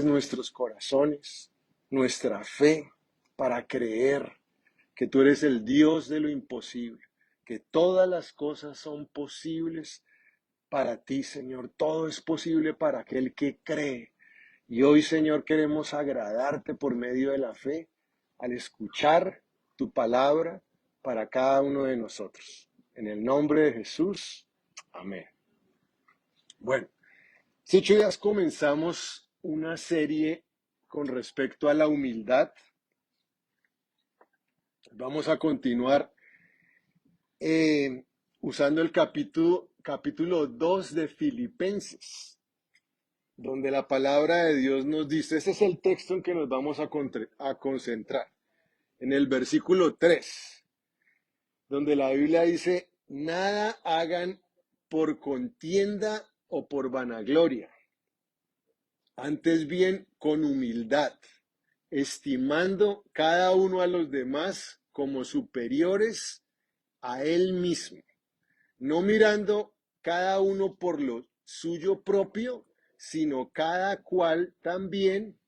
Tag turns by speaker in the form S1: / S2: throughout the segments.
S1: nuestros corazones, nuestra fe para creer que tú eres el Dios de lo imposible, que todas las cosas son posibles para ti, Señor. Todo es posible para aquel que cree. Y hoy, Señor, queremos agradarte por medio de la fe al escuchar tu palabra para cada uno de nosotros. En el nombre de Jesús, amén. Bueno, hace 8 días comenzamos una serie con respecto a la humildad. Vamos a continuar usando el capítulo 2 de Filipenses, donde la palabra de Dios nos dice, ese es el texto en que nos vamos a concentrar, en el versículo 3, donde la Biblia dice, nada hagan por contienda o por vanagloria, antes bien con humildad, estimando cada uno a los demás como superiores a él mismo, no mirando cada uno por lo suyo propio, sino cada cual también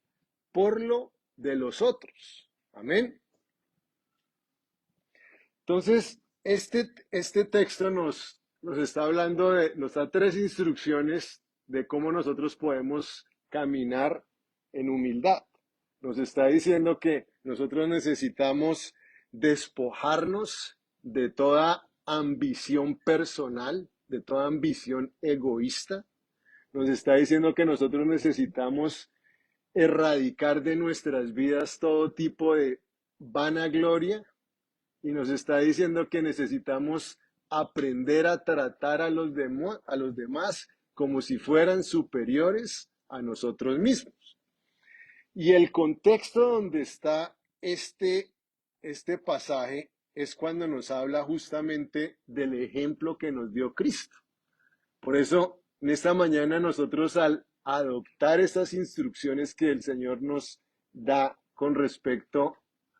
S1: por lo de los otros. Amén. Entonces, este texto nos está hablando nos da 3 instrucciones de cómo nosotros podemos caminar en humildad. Nos está diciendo que nosotros necesitamos despojarnos de toda ambición personal, de toda ambición egoísta. Nos está diciendo que nosotros necesitamos erradicar de nuestras vidas todo tipo de vanagloria y nos está diciendo que necesitamos aprender a tratar a los demás como si fueran superiores a nosotros mismos. Y el contexto donde está este pasaje es cuando nos habla justamente del ejemplo que nos dio Cristo. Por eso, en esta mañana nosotros al adoptar estas instrucciones que el Señor nos da con respecto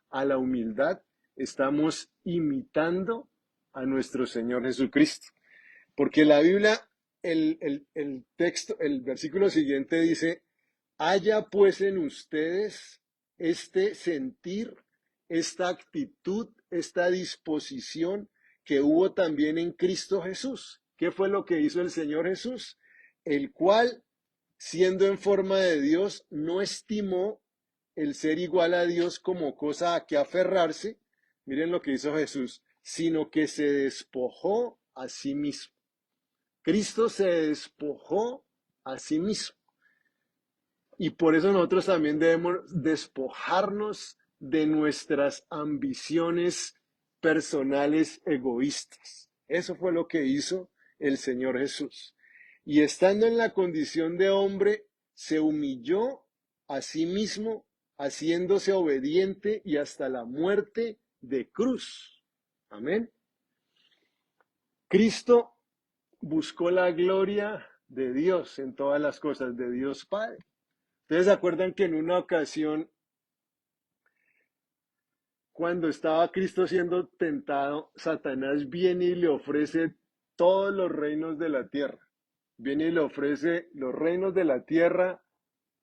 S1: a la humildad, estamos imitando a nuestro Señor Jesucristo. Porque la Biblia, el texto, el versículo siguiente dice, haya pues en ustedes este sentir, esta actitud, esta disposición que hubo también en Cristo Jesús. ¿Qué fue lo que hizo el Señor Jesús? El cual, siendo en forma de Dios, no estimó el ser igual a Dios como cosa a que aferrarse. Miren lo que hizo Jesús, sino que se despojó a sí mismo. Cristo se despojó a sí mismo. Y por eso nosotros también debemos despojarnos de nuestras ambiciones personales egoístas. Eso fue lo que hizo el Señor Jesús. Y estando en la condición de hombre, se humilló a sí mismo, haciéndose obediente y hasta la muerte de cruz. Amén. Cristo buscó la gloria de Dios en todas las cosas, de Dios Padre. ¿Ustedes se acuerdan que en una ocasión, cuando estaba Cristo siendo tentado, Satanás viene y le ofrece todos los reinos de la tierra? Viene y le ofrece los reinos de la tierra,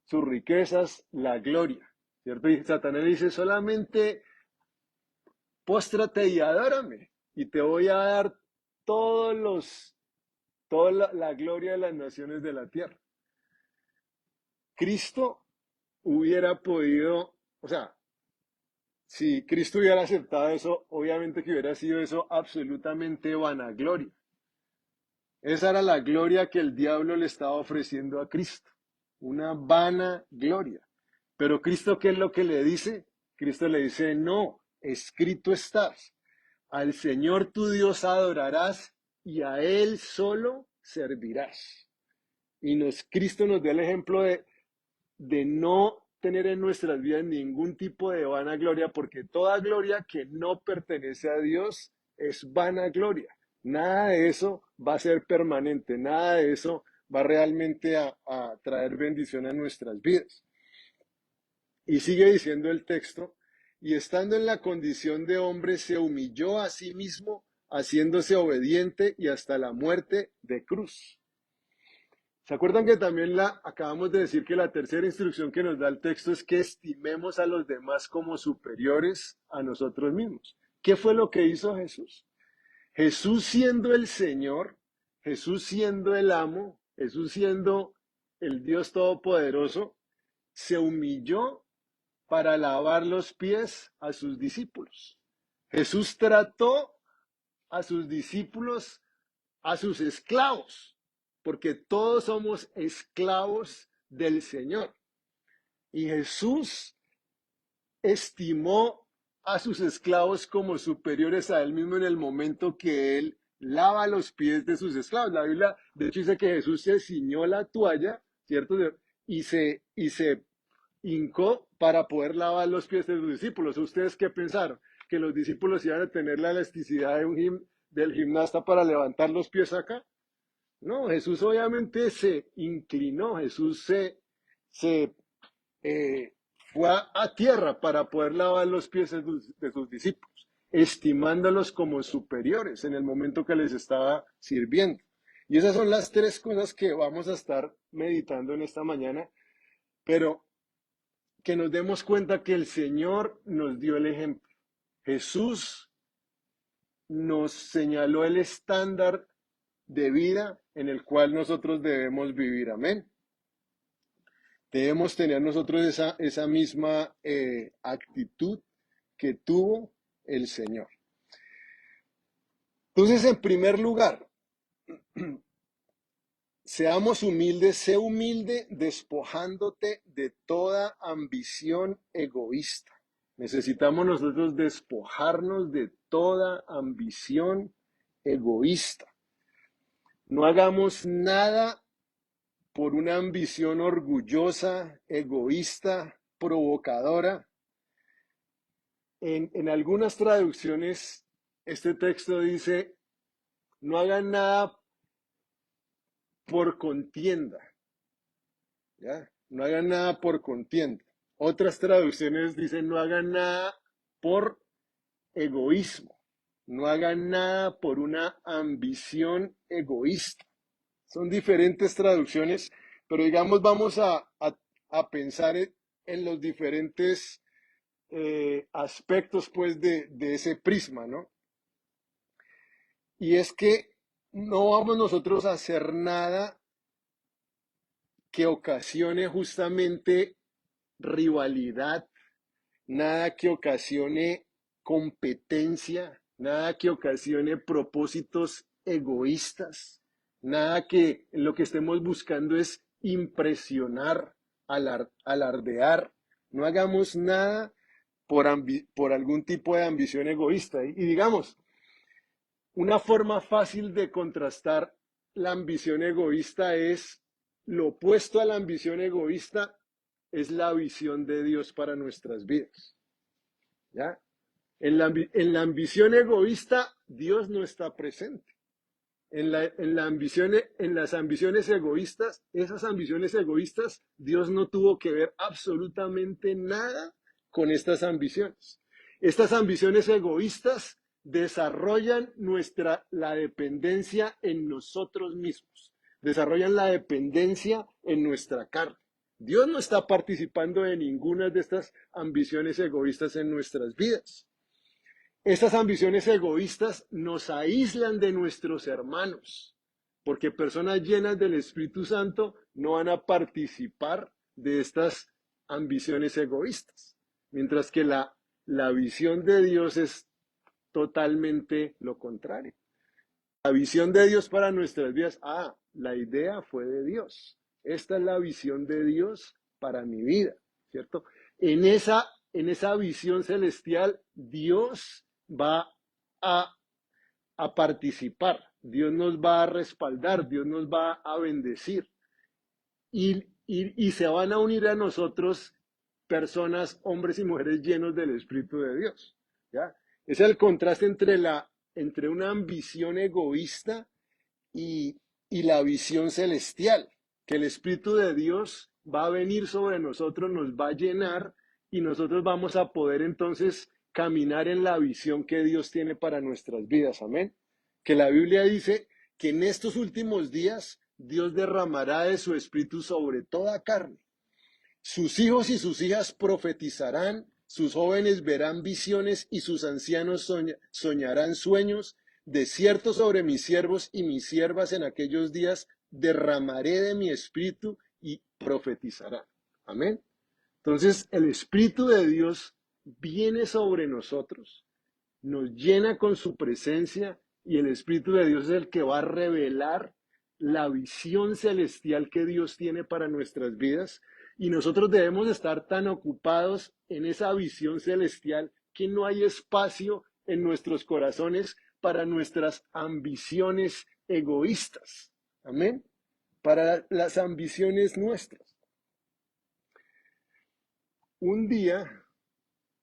S1: sus riquezas, la gloria, ¿cierto? Y Satanás le dice, solamente póstrate y adórame, y te voy a dar toda la gloria de las naciones de la tierra. Cristo hubiera podido, o sea, si Cristo hubiera aceptado eso, obviamente que hubiera sido eso absolutamente vanagloria. Esa era la gloria que el diablo le estaba ofreciendo a Cristo, una vana gloria. Pero Cristo, ¿qué es lo que le dice? Cristo le dice, no, escrito estás, al Señor tu Dios adorarás y a Él solo servirás. Y Cristo nos da el ejemplo de no tener en nuestras vidas ningún tipo de vanagloria, porque toda gloria que no pertenece a Dios es vanagloria. Nada de eso va a ser permanente, nada de eso va realmente a traer bendición a nuestras vidas. Y sigue diciendo el texto, y estando en la condición de hombre, se humilló a sí mismo, haciéndose obediente y hasta la muerte de cruz. ¿Se acuerdan que también acabamos de decir que la tercera instrucción que nos da el texto es que estimemos a los demás como superiores a nosotros mismos? ¿Qué fue lo que hizo Jesús? Jesús siendo el Señor, Jesús siendo el amo, Jesús siendo el Dios Todopoderoso, se humilló para lavar los pies a sus discípulos. Jesús trató a sus discípulos, a sus esclavos, porque todos somos esclavos del Señor. Y Jesús estimó a sus esclavos como superiores a él mismo en el momento que él lava los pies de sus esclavos. La Biblia, de hecho, dice que Jesús se ciñó la toalla, ¿cierto? Y se hincó para poder lavar los pies de sus discípulos. ¿Ustedes qué pensaron? ¿Que los discípulos iban a tener la elasticidad del gimnasta para levantar los pies acá? No, Jesús obviamente se inclinó, Jesús se fue a tierra para poder lavar los pies de sus discípulos, estimándolos como superiores en el momento que les estaba sirviendo. Y esas son las tres cosas que vamos a estar meditando en esta mañana, pero que nos demos cuenta que el Señor nos dio el ejemplo. Jesús nos señaló el estándar de vida en el cual nosotros debemos vivir. Amén. Debemos tener nosotros esa misma actitud que tuvo el Señor. Entonces, en primer lugar, seamos humildes, sé humilde despojándote de toda ambición egoísta. Necesitamos nosotros despojarnos de toda ambición egoísta. No hagamos nada por una ambición orgullosa, egoísta, provocadora. En algunas traducciones, este texto dice, no hagan nada por contienda, ¿ya? No hagan nada por contienda. Otras traducciones dicen, no hagan nada por egoísmo, no hagan nada por una ambición egoísta. Son diferentes traducciones, pero digamos, vamos a pensar en los diferentes aspectos, pues, de ese prisma, ¿no? Y es que no vamos nosotros a hacer nada que ocasione justamente rivalidad, nada que ocasione competencia, nada que ocasione propósitos egoístas, nada que lo que estemos buscando es impresionar, alardear. No hagamos nada por algún tipo de ambición egoísta. Y digamos, una forma fácil de contrastar la ambición egoísta es lo opuesto a la ambición egoísta es la visión de Dios para nuestras vidas. ¿Ya? En la ambición egoísta, Dios no está presente. En las ambiciones egoístas, esas ambiciones egoístas, Dios no tuvo que ver absolutamente nada con estas ambiciones. Estas ambiciones egoístas desarrollan la dependencia en nosotros mismos, desarrollan la dependencia en nuestra carne. Dios no está participando de ninguna de estas ambiciones egoístas en nuestras vidas. Estas ambiciones egoístas nos aíslan de nuestros hermanos, porque personas llenas del Espíritu Santo no van a participar de estas ambiciones egoístas, mientras que la visión de Dios es totalmente lo contrario. La visión de Dios para nuestras vidas, la idea fue de Dios. Esta es la visión de Dios para mi vida, ¿cierto? En esa visión celestial, Dios va a participar, Dios nos va a respaldar, Dios nos va a bendecir. Y se van a unir a nosotros personas, hombres y mujeres llenos del Espíritu de Dios. ¿Ya? Es el contraste entre una ambición egoísta y la visión celestial, que el Espíritu de Dios va a venir sobre nosotros, nos va a llenar y nosotros vamos a poder entonces caminar en la visión que Dios tiene para nuestras vidas. Amén. Que la Biblia dice que en estos últimos días Dios derramará de su espíritu sobre toda carne. Sus hijos y sus hijas profetizarán, sus jóvenes verán visiones y sus ancianos soñarán sueños. De cierto sobre mis siervos y mis siervas en aquellos días derramaré de mi espíritu y profetizarán. Amén. Entonces el espíritu de Dios viene sobre nosotros, nos llena con su presencia y el espíritu de Dios es el que va a revelar la visión celestial que Dios tiene para nuestras vidas. Y nosotros debemos estar tan ocupados en esa visión celestial que no hay espacio en nuestros corazones para nuestras ambiciones egoístas. Amén. Para las ambiciones nuestras. Un día,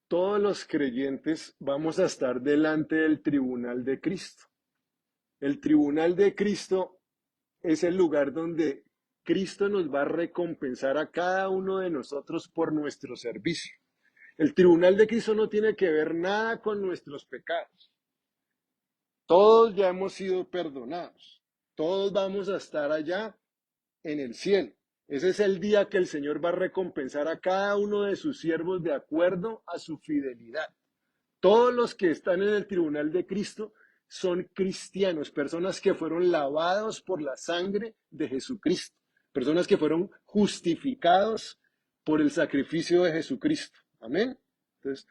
S1: todos los creyentes vamos a estar delante del tribunal de Cristo. El tribunal de Cristo es el lugar donde Cristo nos va a recompensar a cada uno de nosotros por nuestro servicio. El tribunal de Cristo no tiene que ver nada con nuestros pecados. Todos ya hemos sido perdonados. Todos vamos a estar allá en el cielo. Ese es el día que el Señor va a recompensar a cada uno de sus siervos de acuerdo a su fidelidad. Todos los que están en el tribunal de Cristo son cristianos, personas que fueron lavados por la sangre de Jesucristo, personas que fueron justificados por el sacrificio de Jesucristo. Amén. Entonces,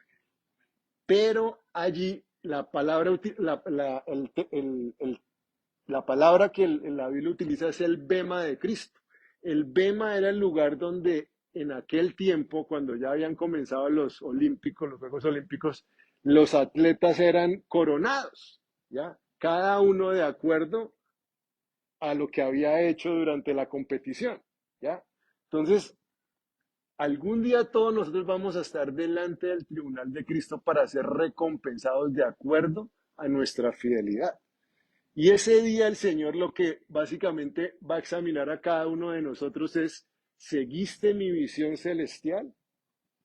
S1: pero allí la palabra, la palabra que la Biblia utiliza es el bema de Cristo. El bema era el lugar donde en aquel tiempo, cuando ya habían comenzado los Juegos Olímpicos, los atletas eran coronados, ¿ya? Cada uno de acuerdo a lo que había hecho durante la competición, ¿ya? Entonces, algún día todos nosotros vamos a estar delante del tribunal de Cristo para ser recompensados de acuerdo a nuestra fidelidad. Y ese día el Señor lo que básicamente va a examinar a cada uno de nosotros es, ¿seguiste mi visión celestial?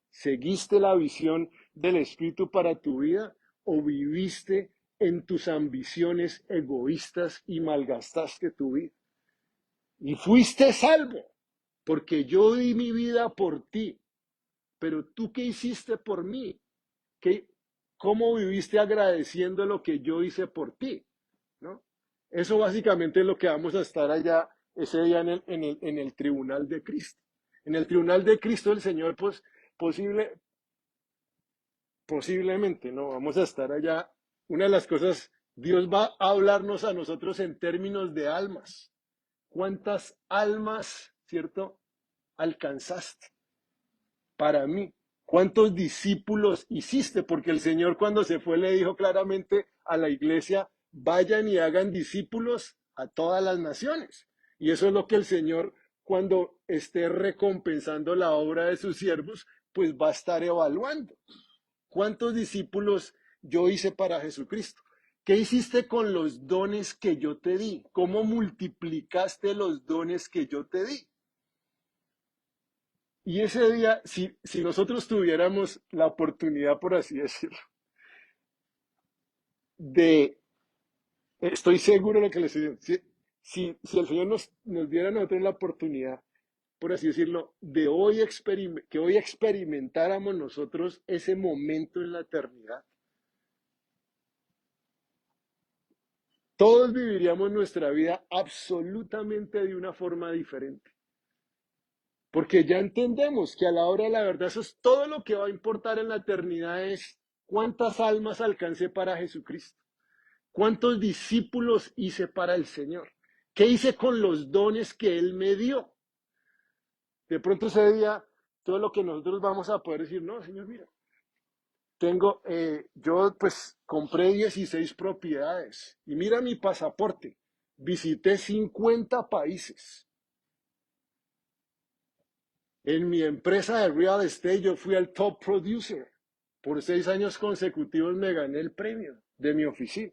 S1: ¿Seguiste la visión del Espíritu para tu vida? ¿O viviste en tus ambiciones egoístas y malgastaste tu vida? Y fuiste salvo, porque yo di mi vida por ti. Pero tú, ¿qué hiciste por mí? ¿Cómo viviste agradeciendo lo que yo hice por ti? ¿No? Eso básicamente es lo que vamos a estar allá ese día en el tribunal de Cristo. En el tribunal de Cristo el Señor, pues, posiblemente, ¿no? Vamos a estar allá. Una de las cosas, Dios va a hablarnos a nosotros en términos de almas. ¿Cuántas almas, cierto, alcanzaste para mí? ¿Cuántos discípulos hiciste? Porque el Señor cuando se fue le dijo claramente a la iglesia, vayan y hagan discípulos a todas las naciones. Y eso es lo que el Señor, cuando esté recompensando la obra de sus siervos, pues va a estar evaluando. ¿Cuántos discípulos yo hice para Jesucristo? ¿Qué hiciste con los dones que yo te di? ¿Cómo multiplicaste los dones que yo te di? Y ese día, si nosotros tuviéramos la oportunidad, por así decirlo, estoy seguro de lo que les digo, si el Señor nos diera a nosotros la oportunidad, por así decirlo, de que hoy experimentáramos nosotros ese momento en la eternidad, todos viviríamos nuestra vida absolutamente de una forma diferente. Porque ya entendemos que a la hora de la verdad eso es todo lo que va a importar en la eternidad es cuántas almas alcancé para Jesucristo, cuántos discípulos hice para el Señor, qué hice con los dones que Él me dio. De pronto ese día, todo lo que nosotros vamos a poder decir, no, Señor, mira, yo pues compré 16 propiedades y mira mi pasaporte, visité 50 países. En mi empresa de real estate yo fui el top producer. Por 6 años consecutivos me gané el premio de mi oficina.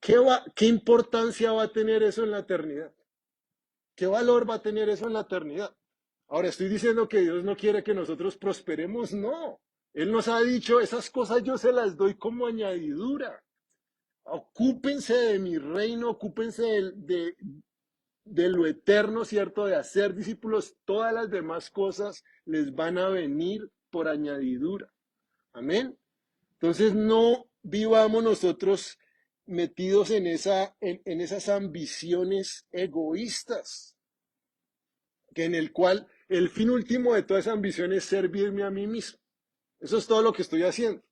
S1: ¿Qué importancia va a tener eso en la eternidad? ¿Qué valor va a tener eso en la eternidad? Ahora, ¿estoy diciendo que Dios no quiere que nosotros prosperemos? No. Él nos ha dicho, esas cosas yo se las doy como añadidura. Ocúpense de mi reino, ocúpense de lo eterno, ¿cierto? De hacer discípulos, todas las demás cosas les van a venir por añadidura. Amén. Entonces no vivamos nosotros metidos en esas ambiciones egoístas, que en el cual el fin último de toda esa ambición es servirme a mí mismo. Eso es todo lo que estoy haciendo.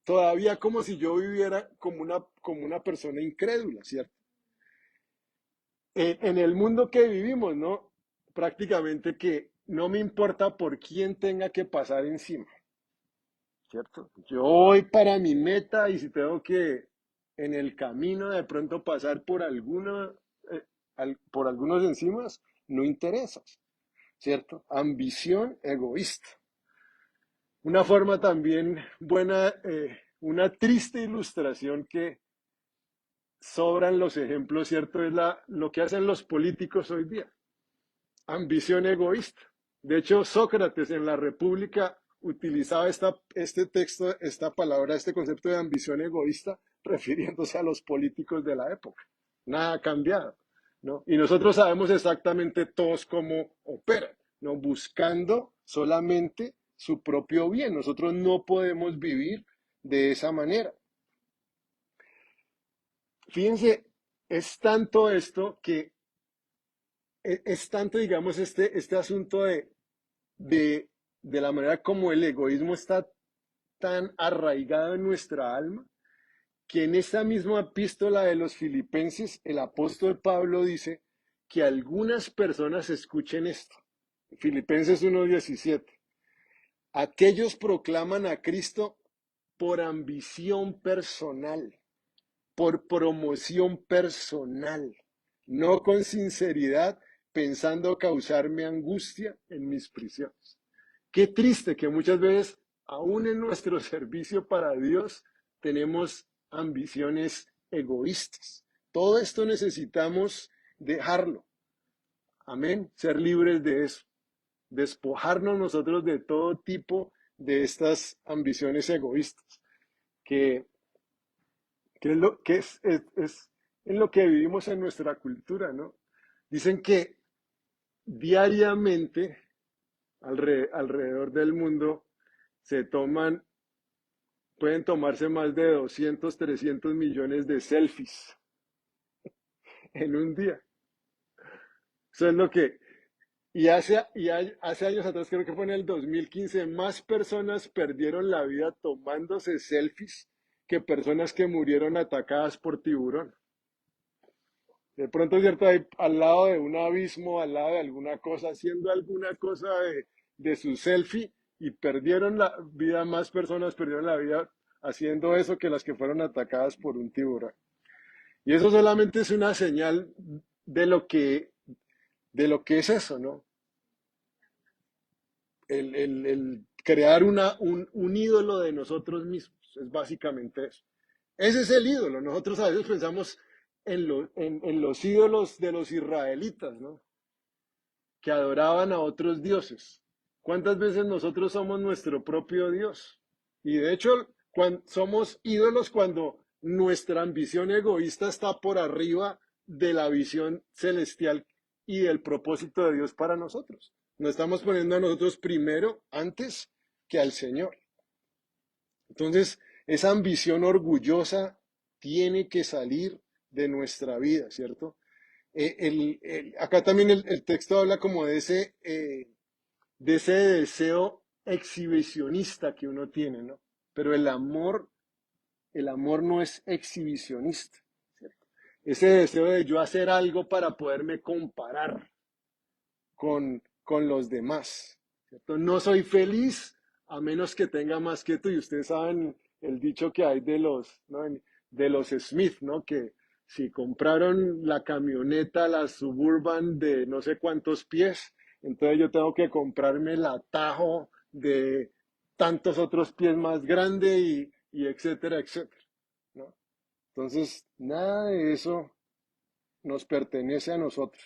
S1: Todavía como si yo viviera como una persona incrédula, ¿cierto? En el mundo que vivimos, ¿no? Prácticamente que no me importa por quién tenga que pasar encima, ¿cierto? Yo voy para mi meta y si tengo que en el camino de pronto pasar por eh, por algunos encimas, no interesa, ¿cierto? Ambición egoísta. Una forma también buena, una triste ilustración que sobran los ejemplos, ¿cierto? Es lo que hacen los políticos hoy día. Ambición egoísta. De hecho, Sócrates en la República utilizaba este texto, esta palabra, este concepto de ambición egoísta, refiriéndose a los políticos de la época. Nada ha cambiado, ¿no? Y nosotros sabemos exactamente todos cómo operan, ¿no? Buscando solamente su propio bien. Nosotros no podemos vivir de esa manera. Fíjense, es tanto esto que es tanto, digamos, este asunto de, de la manera como el egoísmo está tan arraigado en nuestra alma, que en esta misma epístola de los Filipenses, el apóstol Pablo dice que algunas personas escuchen esto. Filipenses 1:17. Aquellos proclaman a Cristo por ambición personal, por promoción personal, no con sinceridad, pensando causarme angustia en mis prisiones. Qué triste que muchas veces, aún en nuestro servicio para Dios, tenemos ambiciones egoístas. Todo esto necesitamos dejarlo. Amén. Ser libres de eso. Despojarnos nosotros de todo tipo de estas ambiciones egoístas, que, que es lo que es en lo que vivimos en nuestra cultura, ¿no? Dicen que diariamente alrededor del mundo se pueden tomarse más de 200, 300 millones de selfies en un día. Eso es lo que... hace años atrás, creo que fue en el 2015, más personas perdieron la vida tomándose selfies que personas que murieron atacadas por tiburón. De pronto, cierto, ahí al lado de un abismo, al lado de alguna cosa, haciendo alguna cosa de su selfie y perdieron la vida, más personas perdieron la vida haciendo eso que las que fueron atacadas por un tiburón. Y eso solamente es una señal de lo que, de lo que es eso, ¿no? El crear un ídolo de nosotros mismos, es básicamente eso. Ese es el ídolo. Nosotros a veces pensamos en los ídolos de los israelitas, ¿no? Que adoraban a otros dioses. ¿Cuántas veces nosotros somos nuestro propio Dios? Y de hecho, somos ídolos cuando nuestra ambición egoísta está por arriba de la visión celestial y del propósito de Dios para nosotros. Nos estamos poniendo a nosotros primero antes que al Señor. Entonces, esa ambición orgullosa tiene que salir de nuestra vida, ¿cierto? Acá también el texto habla como de ese deseo exhibicionista que uno tiene, ¿no? Pero el amor no es exhibicionista, ¿cierto? Ese deseo de yo hacer algo para poderme comparar con los demás, ¿cierto? No soy feliz a menos que tenga más que tú. Y ustedes saben el dicho que hay ¿no? De los Smith, ¿no? Que si compraron la camioneta, la Suburban de no sé cuántos pies, entonces yo tengo que comprarme el atajo de tantos otros pies más grande y etcétera, etcétera, ¿no? Entonces, nada de eso nos pertenece a nosotros.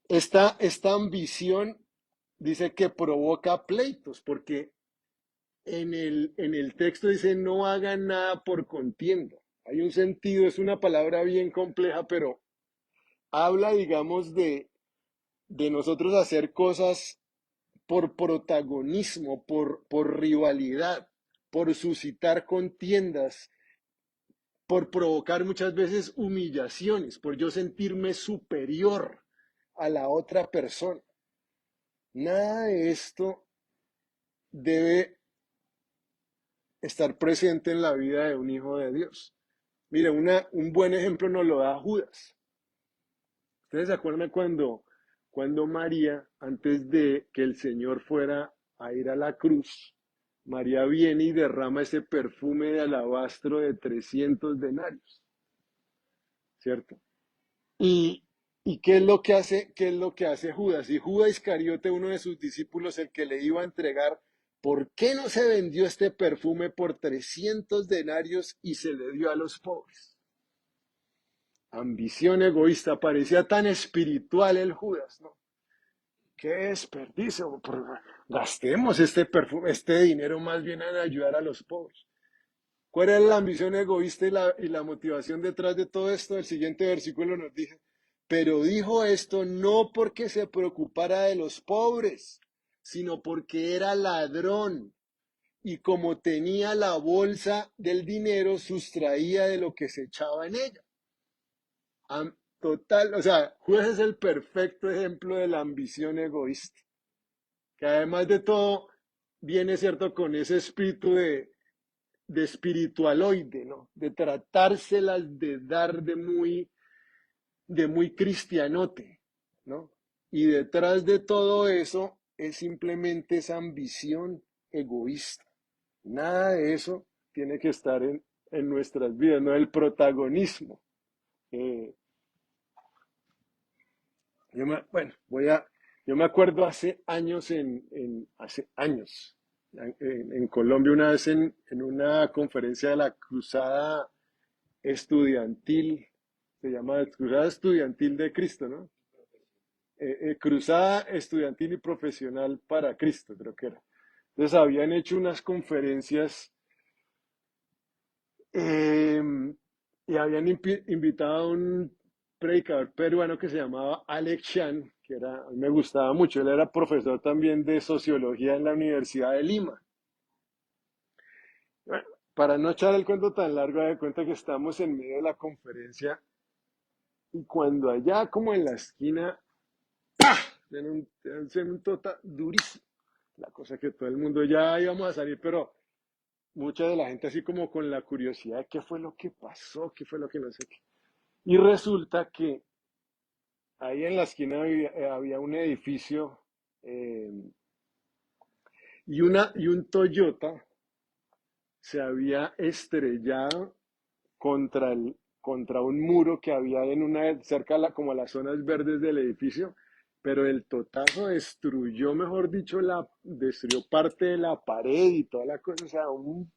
S1: Esta ambición dice que provoca pleitos, porque en el texto dice no hagan nada por contienda. Hay un sentido, es una palabra bien compleja, pero habla, digamos, de nosotros hacer cosas por protagonismo, por rivalidad, por suscitar contiendas, por provocar muchas veces humillaciones, por yo sentirme superior a la otra persona. Nada de esto debe estar presente en la vida de un hijo de Dios. Mire, un buen ejemplo nos lo da Judas. ¿Ustedes se acuerdan cuando María, antes de que el Señor fuera a ir a la cruz, María viene y derrama ese perfume de alabastro de 300 denarios, ¿cierto? Y, ¿Y qué es lo que hace, qué es lo que hace Judas? Y Judas Iscariote, uno de sus discípulos, el que le iba a entregar, ¿por qué no se vendió este perfume por 300 denarios y se le dio a los pobres? Ambición egoísta, parecía tan espiritual el Judas, ¿no? Qué desperdicio, gastemos este perfume, este dinero más bien en ayudar a los pobres. ¿Cuál es la ambición egoísta y la motivación detrás de todo esto? El siguiente versículo nos dice, pero dijo esto no porque se preocupara de los pobres, sino porque era ladrón y como tenía la bolsa del dinero, sustraía de lo que se echaba en ella. Total, o sea, Judas es el perfecto ejemplo de la ambición egoísta, que además de todo viene, cierto, con ese espíritu de espiritualoide, ¿no? De tratárselas de dar de muy cristianote, ¿no? Y detrás de todo eso es simplemente esa ambición egoísta. Nada de eso tiene que estar en nuestras vidas, no el protagonismo. Eh, bueno, yo me acuerdo hace años, hace años, en Colombia, una vez en una conferencia de la Cruzada Estudiantil, se llama Cruzada Estudiantil de Cristo, ¿no? Cruzada Estudiantil y Profesional para Cristo, creo que era. Entonces habían hecho unas conferencias eh, y habían invitado a un predicador peruano que se llamaba Alex Chan, que a mí me gustaba mucho. Él era profesor también de sociología en la Universidad de Lima. Bueno, para no echar el cuento tan largo, de cuenta que estamos en medio de la conferencia y cuando allá como en la esquina, en un total durísimo. La cosa que todo el mundo ya íbamos a salir, pero mucha de la gente así como con la curiosidad de qué fue lo que pasó, qué fue lo que no sé qué. Y resulta que ahí en la esquina había un edificio eh, y un Toyota se había estrellado contra un muro que había cerca como a las zonas verdes del edificio, pero el totazo destruyó, mejor dicho, destruyó parte de la pared y toda la cosa, o sea, un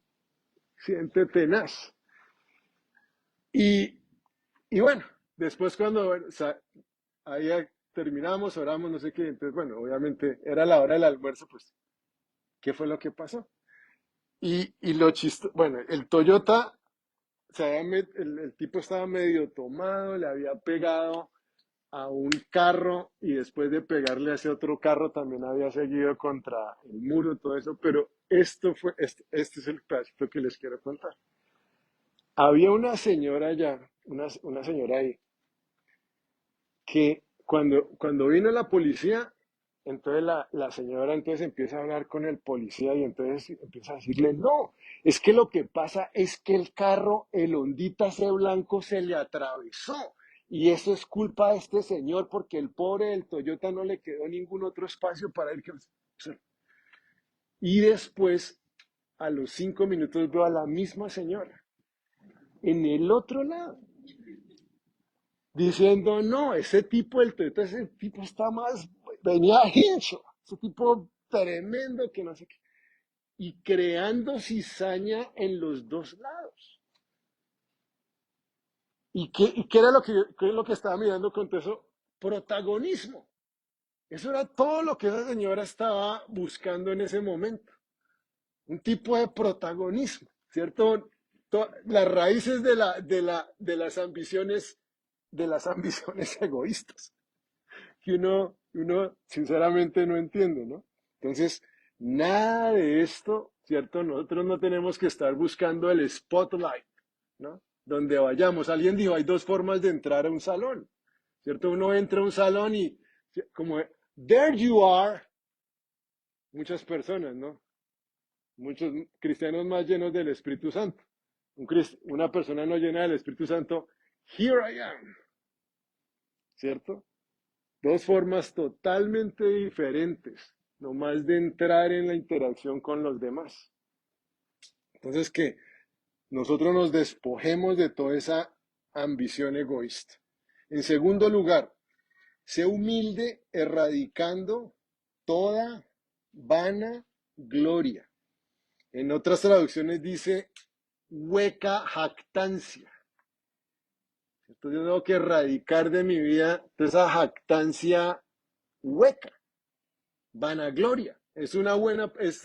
S1: accidente tenaz. Y, y bueno, después cuando ahí terminamos, oramos, no sé qué, entonces bueno, obviamente era la hora del almuerzo, pues, ¿qué fue lo que pasó? Y lo chistoso, bueno, el Toyota, el tipo estaba medio tomado, le había pegado a un carro y después de pegarle a ese otro carro también había seguido contra el muro, todo eso, pero este es el pedacito que les quiero contar. Había una señora allá, una señora ahí, que cuando vino la policía, entonces la señora entonces empieza a hablar con el policía y entonces empieza a decirle, no, es que lo que pasa es que el carro, el Hondita ese blanco se le atravesó y eso es culpa de este señor porque el pobre del Toyota no le quedó ningún otro espacio para ir. Y después, a los 5 minutos, veo a la misma señora en el otro lado diciendo, no, ese tipo está más, venía hincho, ese tipo tremendo que no sé qué, y creando cizaña en los dos lados. ¿Y qué era qué es lo que estaba mirando con todo eso? Protagonismo. Eso era todo lo que esa señora estaba buscando en ese momento. un tipo de protagonismo, ¿cierto? Las raíces de las ambiciones egoístas, que uno sinceramente no entiende, ¿no? Entonces, nada de esto, ¿cierto? Nosotros no tenemos que estar buscando el spotlight, ¿no? Donde vayamos. Alguien dijo, hay dos formas de entrar a un salón, ¿cierto? Uno entra a un salón y como, there you are, muchas personas, ¿no? Muchos cristianos más llenos del Espíritu Santo. Una persona no llena del Espíritu Santo, here I am, ¿cierto? Dos formas totalmente diferentes, nomás de entrar en la interacción con los demás. Entonces, que nosotros nos despojemos de toda esa ambición egoísta. En segundo lugar, sé humilde erradicando toda vana gloria. En otras traducciones dice hueca jactancia. Entonces yo tengo que erradicar de mi vida toda esa jactancia hueca, vanagloria. Es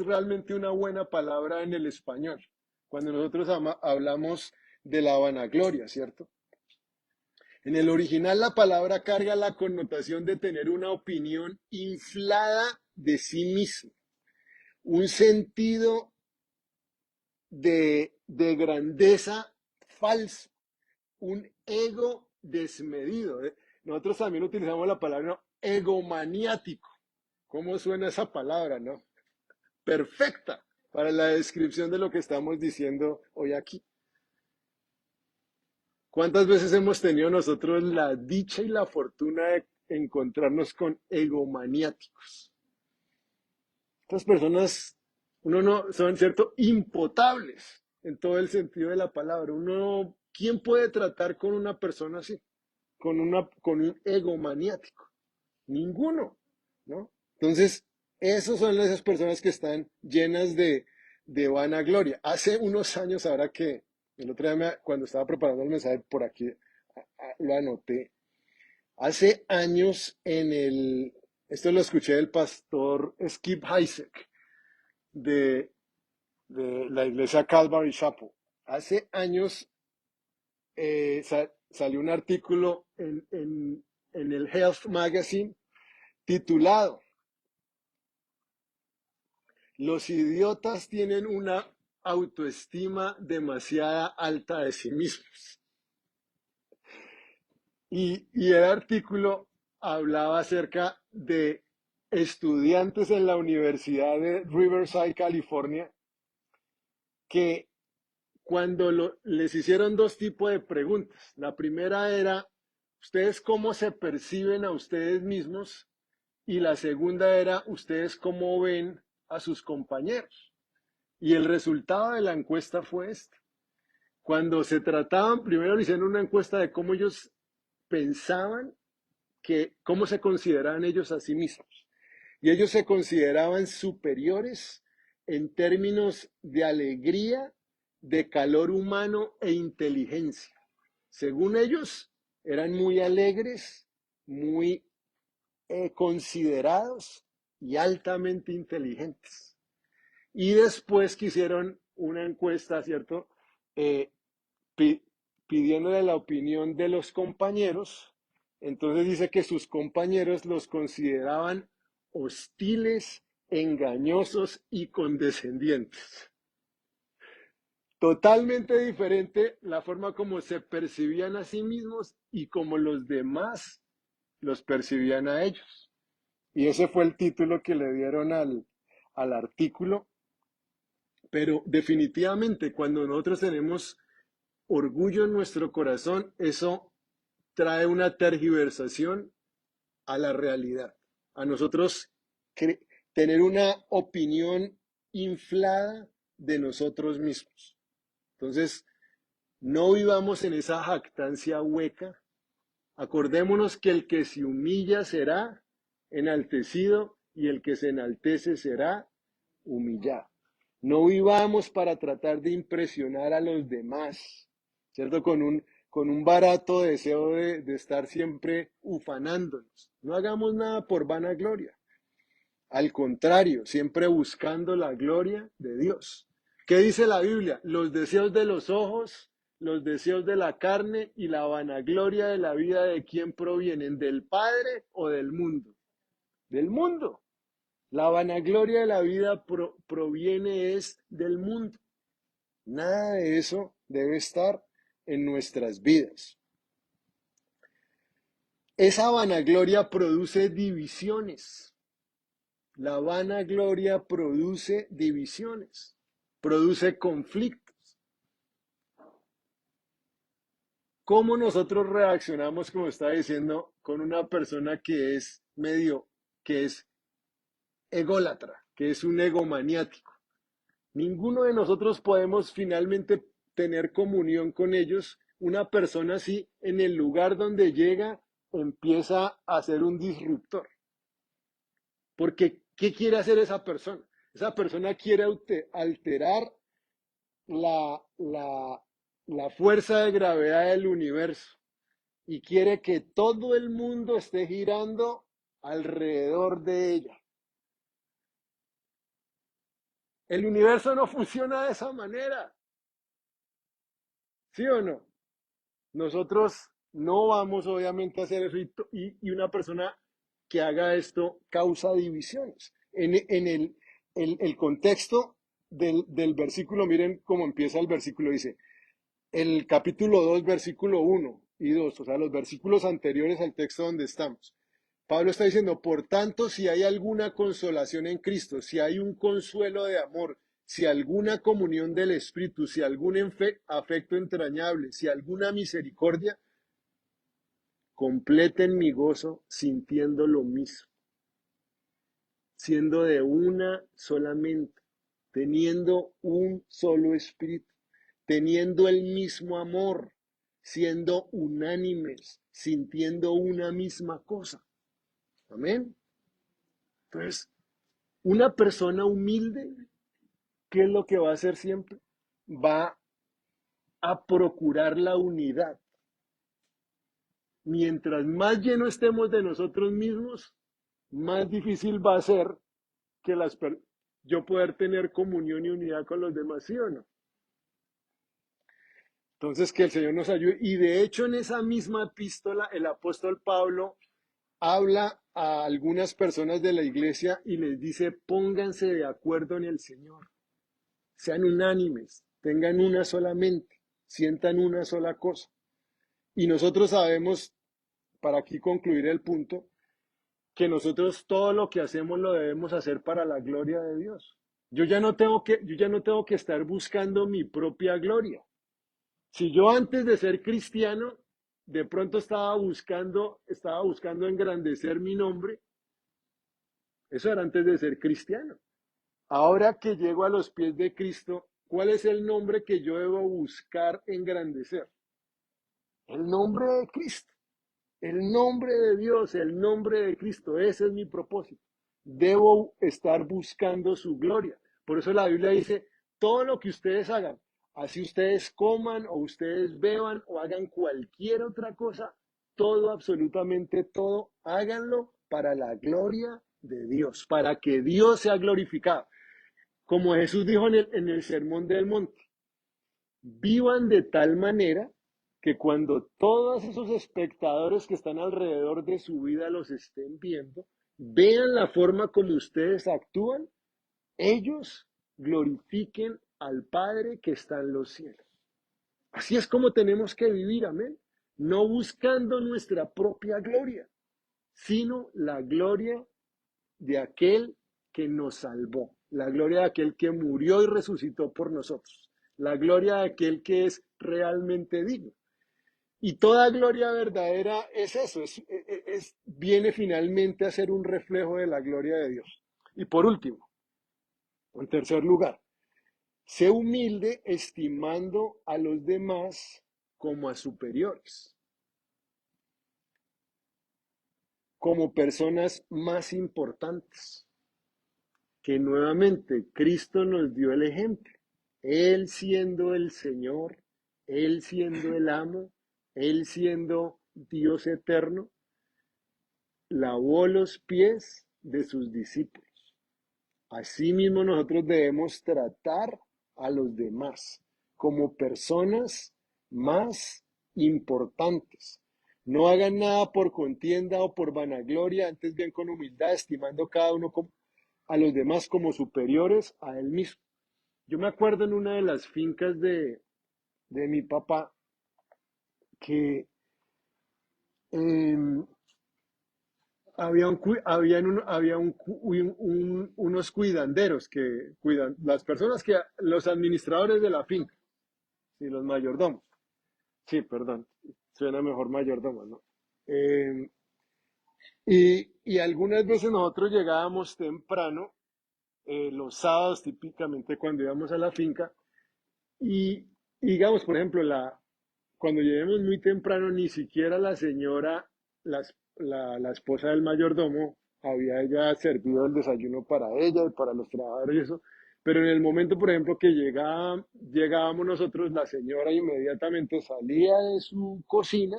S1: realmente una buena palabra en el español. Cuando nosotros hablamos de la vanagloria, ¿cierto? En el original la palabra carga la connotación de tener una opinión inflada de sí mismo, un sentido de grandeza falso, un ego desmedido. Nosotros también utilizamos la palabra egomaniático. ¿Cómo suena esa palabra, no? Perfecta para la descripción de lo que estamos diciendo hoy aquí. ¿Cuántas veces hemos tenido nosotros la dicha y la fortuna de encontrarnos con egomaniáticos? Estas personas, uno no, son, ¿cierto?, impotables en todo el sentido de la palabra. ¿Quién puede tratar con una persona así? Con un egomaniático. Ninguno, ¿no? Entonces, esas son esas personas que están llenas de vanagloria. Hace unos años, ahora que el otro día cuando estaba preparando el mensaje por aquí, lo anoté. Hace años esto lo escuché del pastor Skip Heitzig de, de la iglesia Calvary Chapel. Hace años salió un artículo en el Health Magazine titulado Los idiotas tienen una autoestima demasiado alta de sí mismos. Y el artículo hablaba acerca de estudiantes en la Universidad de Riverside, California, que cuando les hicieron dos tipos de preguntas. La primera era, ¿ustedes cómo se perciben a ustedes mismos? Y la segunda era, ¿ustedes cómo ven a sus compañeros? Y el resultado de la encuesta fue este. Cuando se trataban, primero le hicieron una encuesta de cómo ellos pensaban cómo se consideraban ellos a sí mismos. Y ellos se consideraban superiores en términos de alegría, de calor humano e inteligencia. Según ellos, eran muy alegres, muy considerados y altamente inteligentes. Y después quisieron una encuesta, ¿cierto? Eh, pidiéndole la opinión de los compañeros. Entonces dice que sus compañeros los consideraban hostiles, engañosos y condescendientes. Totalmente diferente la forma como se percibían a sí mismos y como los demás los percibían a ellos. Y ese fue el título que le dieron al artículo. Pero definitivamente cuando nosotros tenemos orgullo en nuestro corazón, eso trae una tergiversación a la realidad. A nosotros tener una opinión inflada de nosotros mismos. Entonces, no vivamos en esa jactancia hueca. Acordémonos que el que se humilla será enaltecido y el que se enaltece será humillado. No vivamos para tratar de impresionar a los demás, ¿cierto? Con un barato deseo de estar siempre ufanándonos. No hagamos nada por vanagloria. Al contrario, siempre buscando la gloria de Dios. ¿Qué dice la Biblia? Los deseos de los ojos, los deseos de la carne y la vanagloria de la vida, ¿de quién provienen? ¿Del Padre o del mundo? Del mundo. La vanagloria de la vida proviene es del mundo. Nada de eso debe estar en nuestras vidas. Esa vanagloria produce divisiones. La vanagloria produce divisiones, produce conflictos. ¿Cómo nosotros reaccionamos, como está diciendo, con una persona que es que es ególatra, que es un egomaniático? Ninguno de nosotros podemos finalmente tener comunión con ellos. Una persona así, en el lugar donde llega, empieza a ser un disruptor. Porque, ¿qué quiere hacer esa persona? Esa persona quiere alterar la, la, la fuerza de gravedad del universo y quiere que todo el mundo esté girando alrededor de ella. El universo no funciona de esa manera, ¿sí o no? Nosotros no vamos obviamente a hacer eso y una persona que haga esto causa divisiones. En el contexto del versículo, miren cómo empieza el versículo, dice, el capítulo 2 versículo 1 y 2, o sea, los versículos anteriores al texto donde estamos. Pablo está diciendo, por tanto, si hay alguna consolación en Cristo, si hay un consuelo de amor, si alguna comunión del Espíritu, si algún afecto entrañable, si alguna misericordia, completen mi gozo sintiendo lo mismo, siendo de una solamente, teniendo un solo espíritu, teniendo el mismo amor, siendo unánimes, sintiendo una misma cosa. Amén. Entonces, una persona humilde, ¿qué es lo que va a hacer siempre? Va a procurar la unidad. Mientras más lleno estemos de nosotros mismos, más difícil va a ser que yo poder tener comunión y unidad con los demás, ¿sí o no? Entonces, que el Señor nos ayude. Y de hecho, en esa misma epístola, el apóstol Pablo habla a algunas personas de la iglesia y les dice, pónganse de acuerdo en el Señor, sean unánimes, tengan una sola mente, sientan una sola cosa. Y nosotros sabemos, para aquí concluir el punto, que nosotros todo lo que hacemos lo debemos hacer para la gloria de Dios. Yo ya no tengo que estar buscando mi propia gloria. Si yo antes de ser cristiano, de pronto estaba buscando engrandecer mi nombre, eso era antes de ser cristiano. Ahora que llego a los pies de Cristo, ¿cuál es el nombre que yo debo buscar engrandecer? El nombre de Cristo. El nombre de Dios, el nombre de Cristo, ese es mi propósito. Debo estar buscando su gloria. Por eso la Biblia dice, todo lo que ustedes hagan, así ustedes coman o ustedes beban o hagan cualquier otra cosa, todo, absolutamente todo, háganlo para la gloria de Dios, para que Dios sea glorificado. Como Jesús dijo en el Sermón del Monte, vivan de tal manera que cuando todos esos espectadores que están alrededor de su vida los estén viendo, vean la forma como ustedes actúan, ellos glorifiquen al Padre que está en los cielos. Así es como tenemos que vivir, amén. No buscando nuestra propia gloria, sino la gloria de aquel que nos salvó, la gloria de aquel que murió y resucitó por nosotros, la gloria de aquel que es realmente digno. Y toda gloria verdadera es eso, viene finalmente a ser un reflejo de la gloria de Dios. Y por último, en tercer lugar, sé humilde estimando a los demás como a superiores, como personas más importantes, que nuevamente Cristo nos dio el ejemplo. Él siendo el Señor, Él siendo el amo, Él siendo Dios eterno, lavó los pies de sus discípulos. Asimismo, nosotros debemos tratar a los demás como personas más importantes. No hagan nada por contienda o por vanagloria, antes bien con humildad, estimando cada uno a los demás como superiores a él mismo. Yo me acuerdo en una de las fincas de mi papá que eh, unos cuidanderos que cuidan, las personas los administradores de la finca, y los mayordomos. Sí, perdón, suena mejor mayordomo, ¿no? Eh, y algunas veces nosotros llegábamos temprano, los sábados típicamente cuando íbamos a la finca, y, y digamos, por ejemplo, cuando lleguemos muy temprano, ni siquiera la señora, la esposa del mayordomo, había ya servido el desayuno para ella y para los trabajadores y eso. Pero en el momento, por ejemplo, que llegábamos nosotros, la señora inmediatamente salía de su cocina,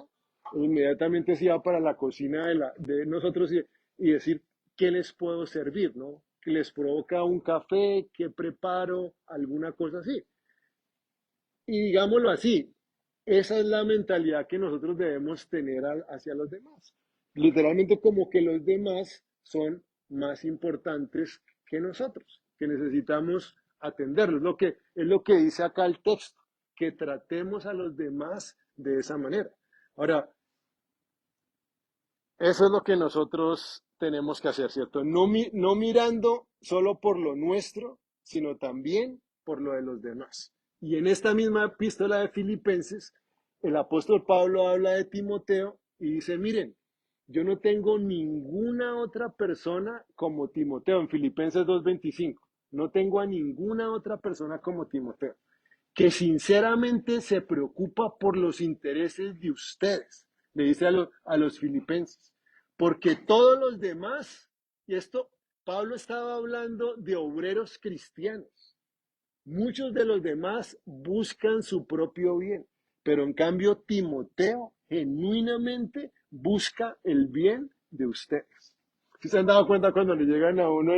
S1: e inmediatamente se iba para la cocina de nosotros y decir, ¿qué les puedo servir? ¿No? ¿Que les provoca un café? ¿Qué preparo? Alguna cosa así. Y digámoslo así, esa es la mentalidad que nosotros debemos tener hacia los demás. Literalmente como que los demás son más importantes que nosotros, que necesitamos atenderlos. Es lo que dice acá el texto, que tratemos a los demás de esa manera. Ahora, eso es lo que nosotros tenemos que hacer, ¿cierto? No mirando solo por lo nuestro, sino también por lo de los demás. Y en esta misma epístola de Filipenses, el apóstol Pablo habla de Timoteo y dice, miren, yo no tengo ninguna otra persona como Timoteo, en Filipenses 2:25, no tengo a ninguna otra persona como Timoteo, que sinceramente se preocupa por los intereses de ustedes, le dice a los filipenses, porque todos los demás, y esto, Pablo estaba hablando de obreros cristianos, muchos de los demás buscan su propio bien, pero en cambio Timoteo genuinamente busca el bien de ustedes. ¿Sí se han dado cuenta cuando le llegan a uno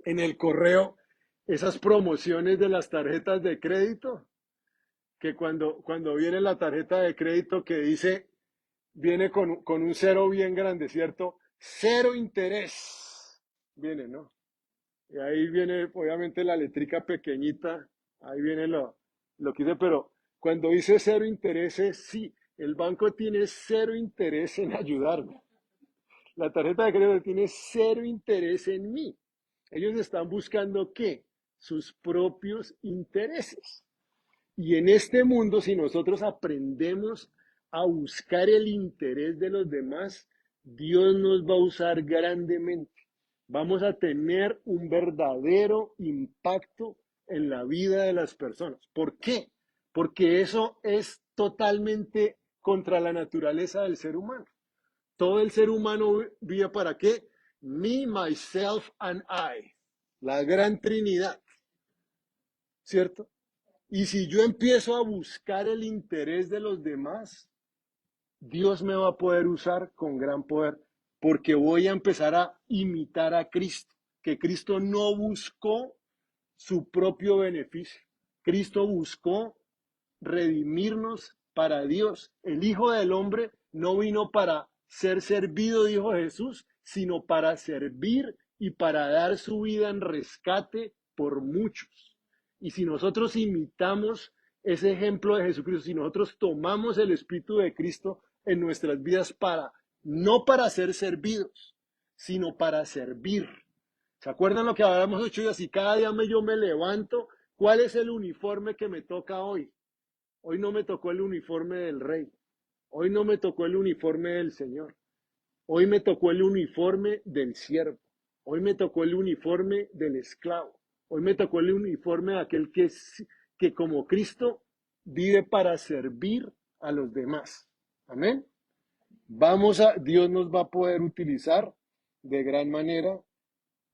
S1: en el correo esas promociones de las tarjetas de crédito? Que cuando viene la tarjeta de crédito que dice, viene con un cero bien grande, ¿cierto? Cero interés. Viene, ¿no? Y ahí viene, obviamente, la letrica pequeñita, ahí viene lo que dice, pero cuando dice cero intereses, sí, el banco tiene cero interés en ayudarme. La tarjeta de crédito tiene cero interés en mí. Ellos están buscando ¿qué? Sus propios intereses. Y en este mundo, si nosotros aprendemos a buscar el interés de los demás, Dios nos va a usar grandemente. Vamos a tener un verdadero impacto en la vida de las personas. ¿Por qué? Porque eso es totalmente contra la naturaleza del ser humano. Todo el ser humano vive para qué? Me, myself and I. La gran Trinidad, ¿cierto? Y si yo empiezo a buscar el interés de los demás, Dios me va a poder usar con gran poder, porque voy a empezar a imitar a Cristo, que Cristo no buscó su propio beneficio. Cristo buscó redimirnos para Dios. El Hijo del Hombre no vino para ser servido, dijo Jesús, sino para servir y para dar su vida en rescate por muchos. Y si nosotros imitamos ese ejemplo de Jesucristo, si nosotros tomamos el Espíritu de Cristo en nuestras vidas no para ser servidos, sino para servir. ¿Se acuerdan lo que habíamos hecho? Y así cada día yo me levanto, ¿cuál es el uniforme que me toca hoy? Hoy no me tocó el uniforme del rey. Hoy no me tocó el uniforme del Señor. Hoy me tocó el uniforme del siervo. Hoy me tocó el uniforme del esclavo. Hoy me tocó el uniforme de aquel que como Cristo vive para servir a los demás. Amén. Dios nos va a poder utilizar de gran manera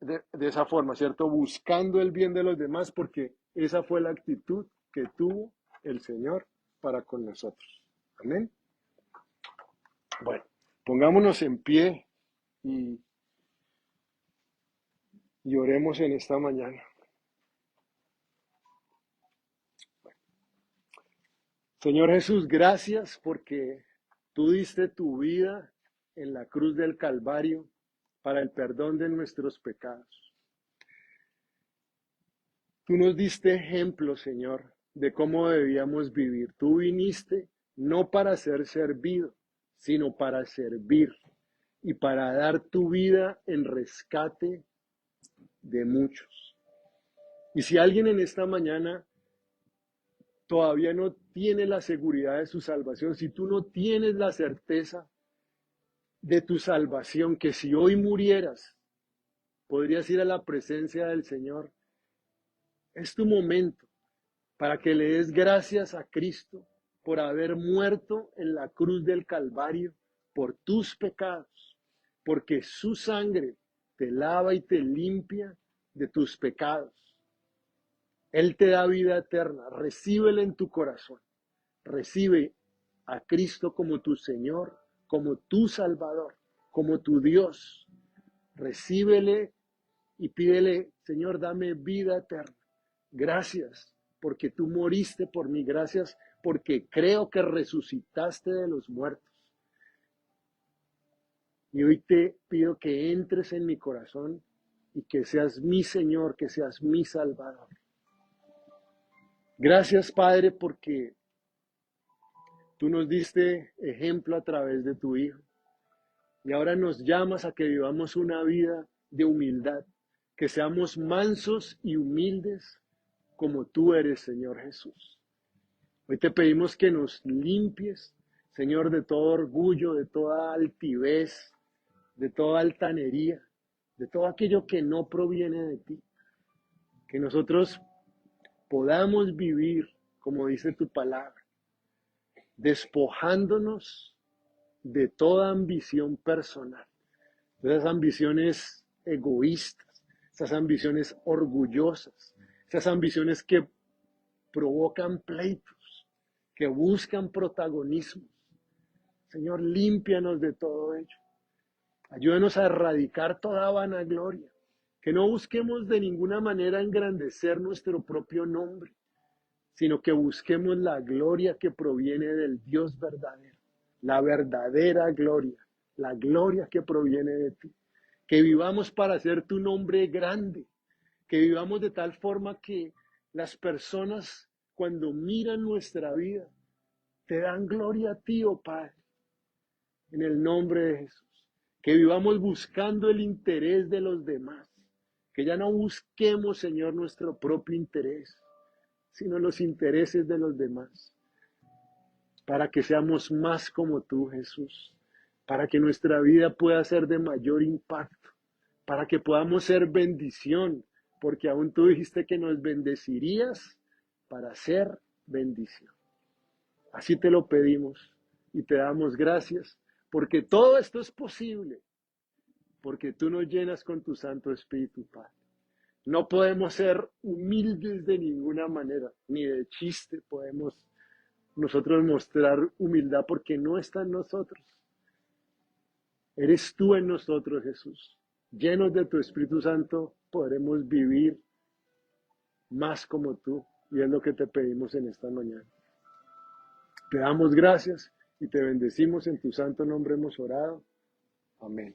S1: de esa forma, ¿cierto? Buscando el bien de los demás, porque esa fue la actitud que tuvo el Señor para con nosotros. Amén. Bueno, pongámonos en pie y y oremos en esta mañana. Señor Jesús, gracias porque tú diste tu vida en la cruz del Calvario para el perdón de nuestros pecados. Tú nos diste ejemplo, Señor, de cómo debíamos vivir. Tú viniste no para ser servido, sino para servir y para dar tu vida en rescate de muchos. Y si alguien en esta mañana todavía no tiene la seguridad de su salvación, si tú no tienes la certeza de tu salvación, que si hoy murieras, podrías ir a la presencia del Señor, es tu momento para que le des gracias a Cristo por haber muerto en la cruz del Calvario por tus pecados, porque su sangre te lava y te limpia de tus pecados. Él te da vida eterna, recíbela en tu corazón, recibe a Cristo como tu Señor, como tu Salvador, como tu Dios. Recíbele y pídele, Señor, dame vida eterna. Gracias porque tú moriste por mí. Gracias porque creo que resucitaste de los muertos. Y hoy te pido que entres en mi corazón y que seas mi Señor, que seas mi Salvador. Gracias, Padre, porque tú nos diste ejemplo a través de tu Hijo. Y ahora nos llamas a que vivamos una vida de humildad, que seamos mansos y humildes como tú eres, Señor Jesús. Hoy te pedimos que nos limpies, Señor, de todo orgullo, de toda altivez, de toda altanería, de todo aquello que no proviene de ti. Que nosotros podamos vivir, como dice tu palabra, despojándonos de toda ambición personal, de esas ambiciones egoístas, esas ambiciones orgullosas, esas ambiciones que provocan pleitos, que buscan protagonismo. Señor, límpianos de todo ello. Ayúdanos a erradicar toda vanagloria, que no busquemos de ninguna manera engrandecer nuestro propio nombre, sino que busquemos la gloria que proviene del Dios verdadero, la verdadera gloria, la gloria que proviene de ti. Que vivamos para hacer tu nombre grande, que vivamos de tal forma que las personas cuando miran nuestra vida te dan gloria a ti, oh Padre, en el nombre de Jesús. Que vivamos buscando el interés de los demás, que ya no busquemos, Señor, nuestro propio interés, sino los intereses de los demás, para que seamos más como tú, Jesús, para que nuestra vida pueda ser de mayor impacto, para que podamos ser bendición, porque aún tú dijiste que nos bendecirías para ser bendición. Así te lo pedimos y te damos gracias, porque todo esto es posible, porque tú nos llenas con tu Santo Espíritu, Padre. No podemos ser humildes de ninguna manera, ni de chiste podemos nosotros mostrar humildad, porque no está en nosotros. Eres tú en nosotros, Jesús. Llenos de tu Espíritu Santo, podremos vivir más como tú, y es lo que te pedimos en esta mañana. Te damos gracias y te bendecimos, en tu santo nombre hemos orado. Amén.